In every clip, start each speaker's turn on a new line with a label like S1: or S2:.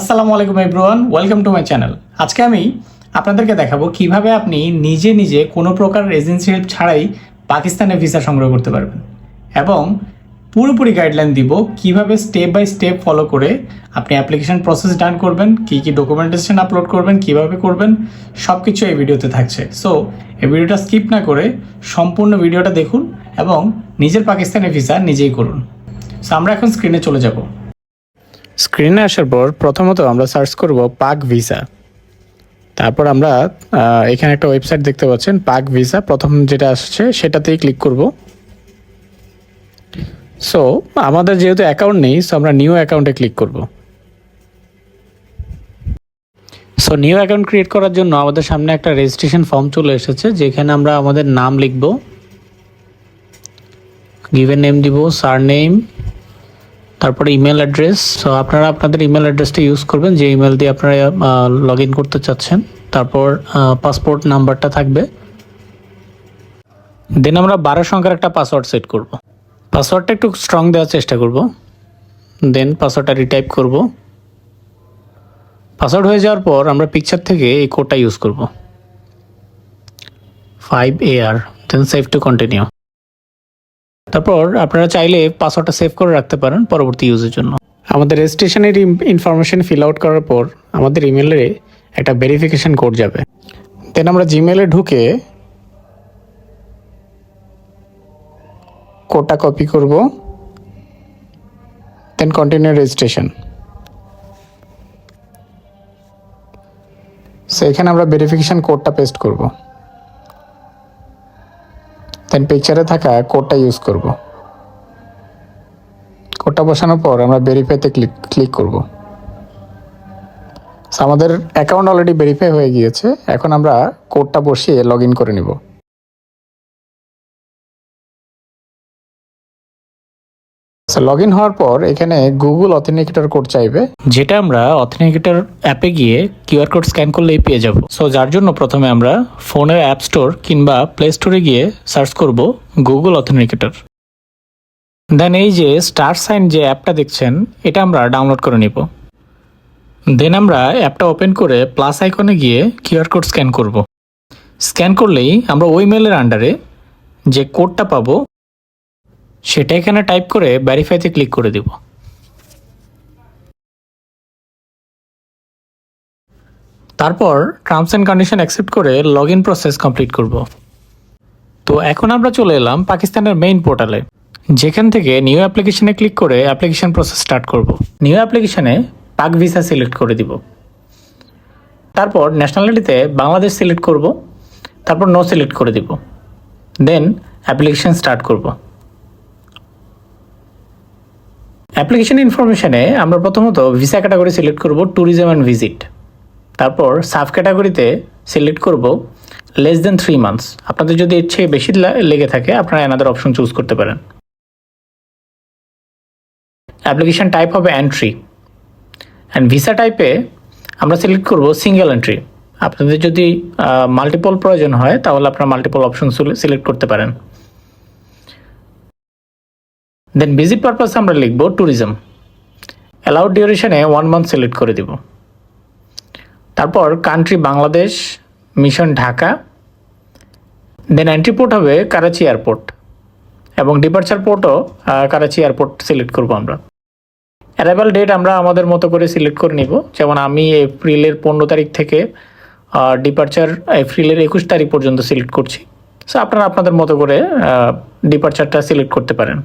S1: আসসালামু আলাইকুম everyone, welcome to my channel. আজকে আমি আপনাদেরকে দেখাবো কিভাবে আপনি নিজে নিজে কোনো প্রকার এজেন্সি হেল্প ছাড়াই পাকিস্তানে ভিসা সংগ্রহ করতে পারবেন এবং পুরোপুরি গাইডলাইন দিব কিভাবে স্টেপ বাই স্টেপ ফলো করে আপনি অ্যাপ্লিকেশন প্রসেস ডান করবেন, কী কী ডকুমেন্টেশন আপলোড করবেন, কিভাবে করবেন, সব কিছু এই ভিডিওতে থাকছে। সো এই ভিডিওটা স্কিপ না করে সম্পূর্ণ ভিডিওটা দেখুন এবং নিজের পাকিস্তানে ভিসা নিজেই করুন। সো আমরা এখন স্ক্রিনে চলে যাব। স্ক্রিনে আসার পর প্রথমত আমরা সার্চ করব পাক ভিসা। তারপর আমরা এখানে একটা ওয়েবসাইট দেখতে পাচ্ছেন, পাক ভিসা। প্রথম যেটা আসছে সেটাতেই ক্লিক করব। সো আমাদের যেহেতু অ্যাকাউন্ট নেই, সো আমরা নিউ অ্যাকাউন্টে ক্লিক করব। সো নিউ অ্যাকাউন্ট ক্রিয়েট করার জন্য আমাদের সামনে একটা রেজিস্ট্রেশন ফর্ম চলে এসেছে, যেখানে আমরা আমাদের নাম লিখব, গিভেন নেম দিব, সারনেম, তারপরে ইমেল অ্যাড্রেস। সো আপনারা আপনাদের ইমেল অ্যাড্রেসটা ইউজ করবেন যে ইমেল দিয়ে আপনারা লগ ইন করতে চাচ্ছেন। তারপর পাসপোর্ট নাম্বারটা থাকবে। দেন আমরা 12 সংখ্যার একটা পাসওয়ার্ড সেট করব। পাসওয়ার্ডটা একটু স্ট্রং দেওয়ার চেষ্টা করব। দেন পাসওয়ার্ডটা রিটাইপ করব। পাসওয়ার্ড হয়ে যাওয়ার পর আমরা পিকচার থেকে এই কোডটা ইউজ করব, 5AR। Then save to continue. তারপর আপনারা চাইলে পাসওয়ার্ডটা সেভ করে রাখতে পারেন পরবর্তী ইউজের জন্য। আমাদের রেজিস্ট্রেশনের ইনফরমেশন ফিল আউট করার পর আমাদের ইমেলে একটা ভেরিফিকেশন কোড যাবে। দেন আমরা জিমেলে ঢুকে কোডটা কপি করব। দেন কন্টিনিউ রেজিস্ট্রেশন। সো এখানে আমরা ভেরিফিকেশন কোডটা পেস্ট করব। দেন পিকচারে থাকা কোডটা ইউজ করব। কোডটা বসানোর পর আমরা ভেরিফাইতে ক্লিক করব। আমাদের অ্যাকাউন্ট অলরেডি ভেরিফাই হয়ে গিয়েছে। এখন আমরা কোডটা বসিয়ে লগ ইন করে নিব। লগ ইন হওয়ার পর এখানে গুগল অথেন্টিকেটর কোড চাইবে, যেটা আমরা অথেন্টিকেটর অ্যাপে গিয়ে কিউআর কোড স্ক্যান করলেই পেয়ে যাব। সো যার জন্য প্রথমে আমরা ফোনের অ্যাপ স্টোর কিংবা প্লে স্টোরে গিয়ে সার্চ করব গুগল অথেন্টিকেটর। দেন এই যে স্টার সাইন যে অ্যাপটা দেখছেন, এটা আমরা ডাউনলোড করে নিব। দেন আমরা অ্যাপটা ওপেন করে প্লাস আইকনে গিয়ে কিউআর কোড স্ক্যান করব। স্ক্যান করলেই আমরা ওই মেলের আন্ডারে যে কোডটা পাবো সেটা এখানে টাইপ করে ভেরিফাইতে ক্লিক করে দিব। তারপর টার্মস অ্যান্ড কন্ডিশন অ্যাকসেপ্ট করে লগ ইন প্রসেস কমপ্লিট করব। তো এখন আমরা চলে এলাম পাকিস্তানের মেইন পোর্টালে, যেখান থেকে নিউ অ্যাপ্লিকেশনে ক্লিক করে অ্যাপ্লিকেশন প্রসেস স্টার্ট করব। নিউ অ্যাপ্লিকেশনে পাক ভিসা সিলেক্ট করে দিব। তারপর ন্যাশনালিটিতে বাংলাদেশ সিলেক্ট করব। তারপর নো সিলেক্ট করে দিব। দেন অ্যাপ্লিকেশন স্টার্ট করব। অ্যাপ্লিকেশন ইনফরমেশনে আমরা প্রথমত ভিসা ক্যাটাগরি সিলেক্ট করব ট্যুরিজম অ্যান্ড ভিজিট। তারপর সাব ক্যাটাগরিতে সিলেক্ট করব লেস দেন 3 মান্থস। আপনাদের যদি এর চেয়ে বেশি লেগে থাকে আপনারা অ্যানাদার অপশন চুজ করতে পারেন। অ্যাপ্লিকেশন টাইপ হবে এন্ট্রি অ্যান্ড ভিসা টাইপে আমরা সিলেক্ট করব সিঙ্গেল এন্ট্রি। আপনাদের যদি মাল্টিপল প্রয়োজন হয় তাহলে আপনারা মাল্টিপল অপশন সিলেক্ট করতে পারেন। দেন ভিজিট পারপাসে আমরা লিখব ট্যুরিজম। অ্যালাউড ডিউরেশনে 1 মান্থ সিলেক্ট করে দিব। তারপর কান্ট্রি বাংলাদেশ, মিশন ঢাকা। দেন এন্ট্রি পোর্ট হবে করাচি এয়ারপোর্ট এবং ডিপার্চার পোর্টও করাচি এয়ারপোর্ট সিলেক্ট করব আমরা। অ্যারাইভাল ডেট আমরা আমাদের মতো করে সিলেক্ট করে নিব। যেমন আমি এপ্রিলের 15 তারিখ থেকে ডিপার্চার এপ্রিলের 21 তারিখ পর্যন্ত সিলেক্ট করছি। সো আপনারা আপনাদের মতো করে ডিপার্চারটা সিলেক্ট করতে পারেন।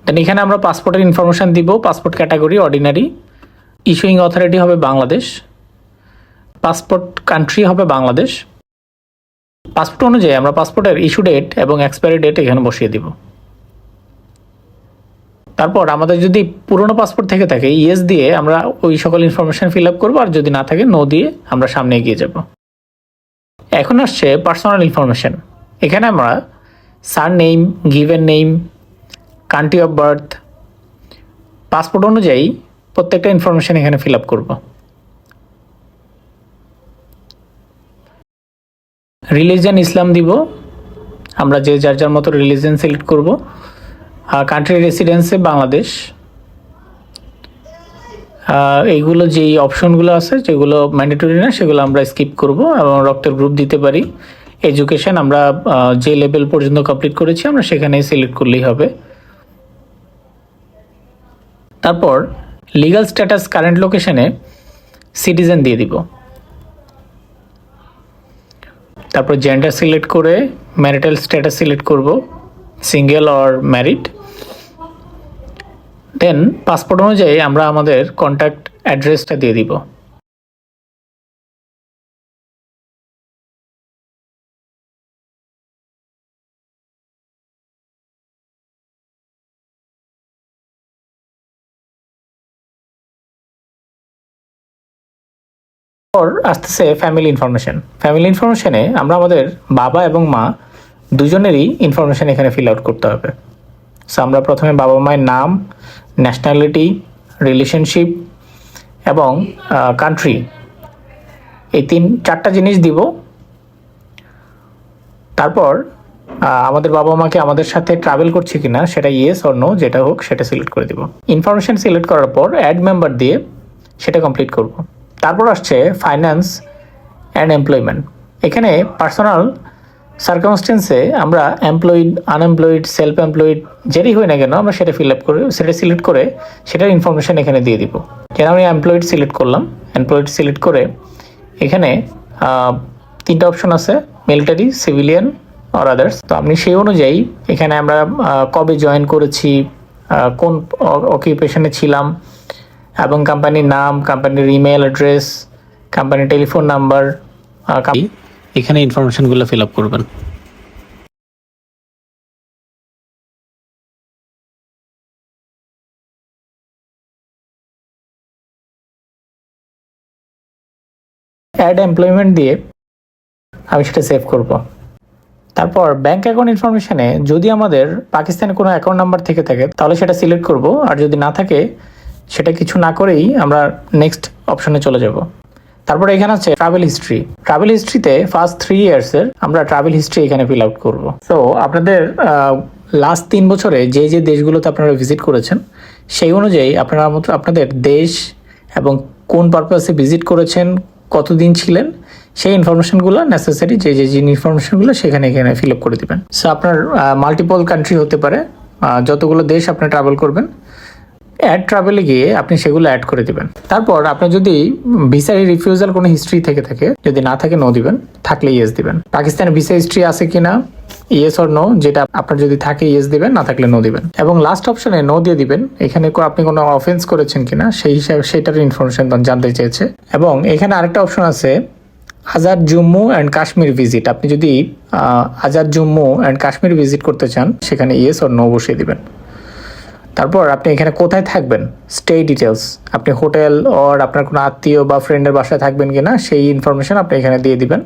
S1: দেন এখানে আমরা পাসপোর্টের ইনফরমেশান দিব। Passport category ordinary. Issuing authority হবে বাংলাদেশ। পাসপোর্ট কান্ট্রি হবে বাংলাদেশ। পাসপোর্ট অনুযায়ী আমরা পাসপোর্টের ইস্যু ডেট এবং এক্সপায়ারি ডেট এখানে বসিয়ে দিব। তারপর আমাদের যদি পুরনো পাসপোর্ট থেকে থাকে ইয়েস দিয়ে আমরা ওই সকল ইনফরমেশান ফিল আপ করবো, আর যদি না থাকে নো দিয়ে আমরা সামনে এগিয়ে যাব। এখন আসছে পার্সোনাল ইনফরমেশান। এখানে আমরা surname, given name, country of birth, passport অনুযায়ী প্রত্যেকটা ইনফরমেশান এখানে ফিল আপ করব। রিলিজিয়ান ইসলাম দিব। আমরা যে যার যার মতো রিলিজিয়ান সিলেক্ট করব। কান্ট্রি রেসিডেন্সে বাংলাদেশ। এইগুলো যেই অপশনগুলো আছে যেগুলো ম্যান্ডেটরি না সেগুলো আমরা স্কিপ করব এবং রক্তের গ্রুপ দিতে পারি। এডুকেশন আমরা যে লেভেল পর্যন্ত কমপ্লিট করেছি আমরা সেখানে সিলেক্ট করলেই হবে। তারপর লিগ্যাল স্ট্যাটাস কারেন্ট লোকেশনে সিটিজেন দিয়ে দিব। তারপর জেন্ডার সিলেক্ট করে ম্যারিটাল স্ট্যাটাস সিলেক্ট করব, single or married. Then passport অনুযায়ী আমরা আমাদের কন্ট্যাক্ট অ্যাড্রেসটা দিয়ে দিব। পর আসতেছে ফ্যামিলি ইনফরমেশন। ফ্যামিলি ইনফরমেশনে আমরা আমাদের বাবা এবং মা দুজনেরই ইনফরমেশন এখানে ফিল আউট করতে হবে। সো আমরা প্রথমে বাবা মায়ের নাম, ন্যাশনালিটি, রিলেশনশিপ এবং কান্ট্রি, এই চারটা জিনিস দিব। তারপর আমাদের বাবা মাকে আমাদের সাথে ট্রাভেল করছে কিনা সেটা ইয়েস অর নো যেটা হোক সেটা সিলেক্ট করে দিব। ইনফরমেশন সিলেক্ট করার পর অ্যাড মেম্বার দিয়ে সেটা কমপ্লিট করব। তারপর আসছে ফাইন্যান্স অ্যান্ড এমপ্লয়মেন্ট। এখানে পার্সোনাল সার্কামস্টেন্সে আমরা এমপ্লয়েড, আনএমপ্লয়েড, সেলফ এমপ্লয়েড যেটাই হয় না কেন আমরা সেটা ফিল আপ করে সেটা সিলেক্ট করে সেটার ইনফরমেশন এখানে দিয়ে দিব। যেন আমি এমপ্লয়েড সিলেক্ট করলাম, এমপ্লয়েড সিলেক্ট করে এখানে তিনটা অপশন আছে, মিলিটারি, সিভিলিয়ান আর আদার্স। তো আপনি সেই অনুযায়ী এখানে আমরা কবে জয়েন করেছি, কোন অকুপেশনে ছিলাম এবং কোম্পানির নাম, কোম্পানির ইমেল অ্যাড্রেস, কোম্পানির টেলিফোন নাম্বার, এখানে ইনফরমেশনগুলো ফিল আপ করবেন। অ্যাড এমপ্লয়মেন্ট দিয়ে আমি সেটা সেভ করব। তারপর ব্যাংক অ্যাকাউন্ট ইনফরমেশনে যদি আমাদের পাকিস্তানে কোনো অ্যাকাউন্ট নাম্বার থেকে থাকে তাহলে সেটা সিলেক্ট করব, আর যদি না থাকে সেটা কিছু না করেই আমরা নেক্সট অপশনে চলে যাব। তারপর এখানে আছে ট্রাভেল হিস্ট্রি। ট্রাভেল হিস্ট্রিতে ফার্স্ট 3 ইয়ার্সের আমরা ট্রাভেল হিস্ট্রি এখানে ফিল আউট করব। তো আপনাদের লাস্ট 3 বছরে যে যে দেশগুলোতে আপনারা ভিজিট করেছেন সেই অনুযায়ী আপনারা আপনাদের দেশ এবং কোন পারপাসে ভিজিট করেছেন, কতদিন ছিলেন, সেই ইনফরমেশনগুলো নেসেসারি যে যে ইনফরমেশনগুলো সেখানে এখানে ফিল আপ করে দেবেন। সো আপনার মাল্টিপল কান্ট্রি হতে পারে, যতগুলো দেশ আপনি ট্রাভেল করবেন অ্যাড ট্রাভেলে গিয়ে আপনি সেগুলো অ্যাড করে দিবেন। তারপর আপনি যদি ভিসা রিফিউজাল কোনো হিস্ট্রি থেকে থাকে, যদি না থাকে নো দিবেন, থাকলে ইয়েস দিবেন। পাকিস্তানের ভিসা হিস্ট্রি আছে কিনা ইয়েস অর নো, যেটা আপনার যদি থাকে ইয়েস দিবেন, না থাকলে নো দিবেন। এবং লাস্ট অপশনে নো দিয়ে দিবেন এখানে আপনি কোনো অফেন্স করেছেন কিনা সেই হিসাবে সেটার ইনফরমেশন জানতে চেয়েছে। এবং এখানে আরেকটা অপশন আছে আজাদ জম্মু অ্যান্ড কাশ্মীর ভিজিট। আপনি যদি আজাদ জম্মু অ্যান্ড কাশ্মীর ভিজিট করতে চান সেখানে ইয়েস অর নো বসিয়ে দিবেন। তারপর আপনি এখানে কোথায় থাকবেন, স্টে ডিটেলস, আপনি হোটেল অর আপনার কোনো আত্মীয় বা ফ্রেন্ডের বাসায় থাকবেন কিনা সেই ইনফরমেশন আপনি এখানে দিয়ে দিবেন।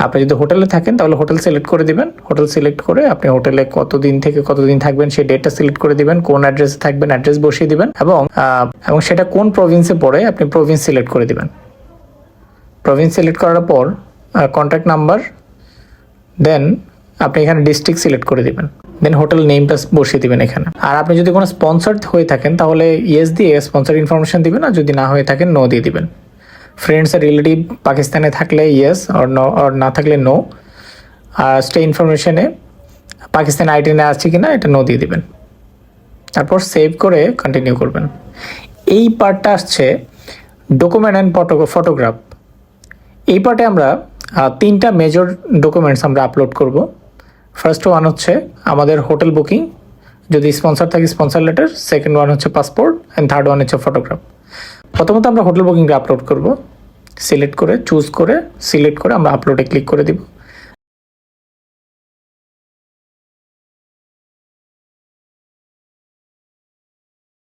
S1: আপনি যদি হোটেলে থাকেন তাহলে হোটেল সিলেক্ট করে দিবেন। হোটেল সিলেক্ট করে আপনি হোটেলে কতদিন থেকে কতদিন থাকবেন সেই ডেটটা সিলেক্ট করে দিবেন। কোন অ্যাড্রেসে থাকবেন অ্যাড্রেস বসিয়ে দিবেন এবং সেটা কোন প্রভিন্সে পড়ে আপনি প্রভিন্স সিলেক্ট করে দিবেন। প্রভিন্স সিলেক্ট করার পর কন্ট্যাক্ট নাম্বার, দেন আপনি এখানে ডিস্ট্রিক্ট সিলেক্ট করে দিবেন, দেন হোটেল নেমটা বসিয়ে দিবেন এখানে। আর আপনি যদি কোনো স্পন্সর হয়ে থাকেন তাহলে ইয়েস দিয়ে স্পন্সর ইনফরমেশন দিবেন, আর যদি না হয়ে থাকেন নো দিয়ে দিবেন। ফ্রেন্ডস আর রিলেটিভ পাকিস্তানে থাকলে ইয়েস অর নো, আর না থাকলে নো। আর স্টে ইনফরমেশনে পাকিস্তান আইডেন্টি আছে কিনা এটা নো দিয়ে দিবেন। তারপর সেভ করে কন্টিনিউ করবেন। এই পার্টটা আসছে ডকুমেন্ট অ্যান্ড ফটোগ্রাফ। এই পার্টে আমরা 3টা মেজর ডকুমেন্টস আমরা আপলোড করব। ফার্স্ট ওয়ান হচ্ছে আমাদের হোটেল বুকিং, যদি স্পন্সর থাকে স্পন্সর লেটার, সেকেন্ড ওয়ান হচ্ছে পাসপোর্ট, অ্যান্ড থার্ড ওয়ান হচ্ছে ফটোগ্রাফ। প্রথমত আমরা হোটেল বুকিংটা আপলোড করব। সিলেক্ট করে চুজ করে সিলেক্ট করে আমরা আপলোডে ক্লিক করে দিব।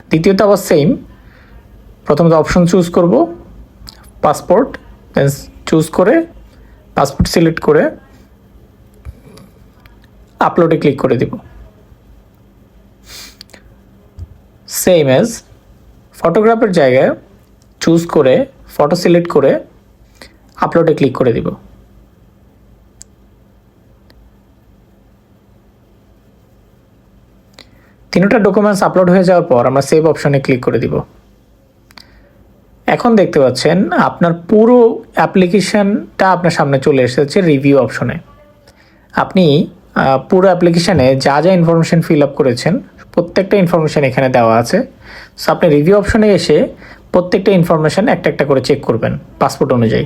S1: দ্বিতীয়ত আবার সেম, প্রথমত অপশন চুজ করব পাসপোর্ট, দেন চুজ করে পাসপোর্ট সিলেক্ট করে আপলোডে ক্লিক করে দিব। সেম এজ ফটোগ্রাফের জায়গায় চুজ করে ফটো সিলেক্ট করে আপলোডে ক্লিক করে দিব। তিনটা ডকুমেন্টস আপলোড হয়ে যাওয়ার পর আমরা সেভ অপশনে ক্লিক করে দিব। এখন দেখতে পাচ্ছেন আপনার পুরো অ্যাপ্লিকেশনটা আপনার সামনে চলে এসেছে রিভিউ অপশনে। আপনি পুরো অ্যাপ্লিকেশানে যা যা ইনফরমেশন ফিল আপ করেছেন প্রত্যেকটা ইনফরমেশান এখানে দেওয়া আছে। সো আপনি রিভিউ অপশনে এসে প্রত্যেকটা ইনফরমেশান একটা একটা করে চেক করবেন পাসপোর্ট অনুযায়ী।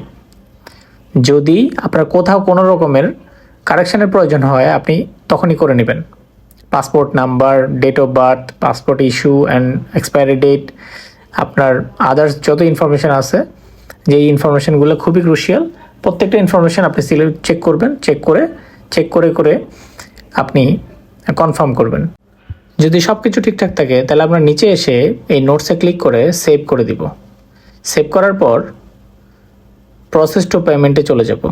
S1: যদি আপনার কোথাও কোনো রকমের কারেকশানের প্রয়োজন হয় আপনি তখনই করে নেবেন। Passport number, date of birth, passport issue and expiry date, আপনার আদার্স যত ইনফরমেশান আছে, যে ইনফরমেশানগুলো খুবই ক্রুশিয়াল, প্রত্যেকটা ইনফরমেশান আপনি চেক করবেন। চেক করে আপনি কনফার্ম করবেন। যদি সব কিছু ঠিকঠাক থাকে তাহলে আমরা নিচে এসে এই নোটসে ক্লিক করে সেভ করে দিব। সেভ করার পর প্রসেস টু পেমেন্টে চলে যাব।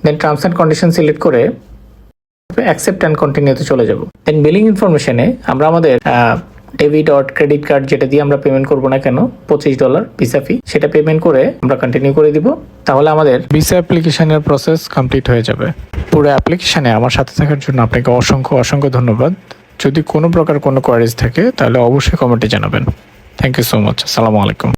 S1: দেন টার্মস অ্যান্ড কন্ডিশন সিলেক্ট করে অ্যাকসেপ্ট অ্যান্ড কন্টিনিউতে চলে যাব। দেন বিলিং ইনফরমেশনে আমরা আমাদের ডেবিট অর ক্রেডিট কার্ড যেটা দিয়ে আমরা পেমেন্ট করবো না কেন $25 ভিসা ফি, সেটা পেমেন্ট করে আমরা কন্টিনিউ করে দিব। তাহলে আমাদের ভিসা অ্যাপ্লিকেশনের প্রসেস কমপ্লিট হয়ে যাবে। পুরো অ্যাপ্লিকেশনে আমার সাথে থাকার জন্য আপনাকে অসংখ্য ধন্যবাদ। যদি কোনো প্রকার কোনো কোয়ারিজ থাকে তাহলে অবশ্যই কমেন্টে জানাবেন। Thank you so much. আসসালামু আলাইকুম।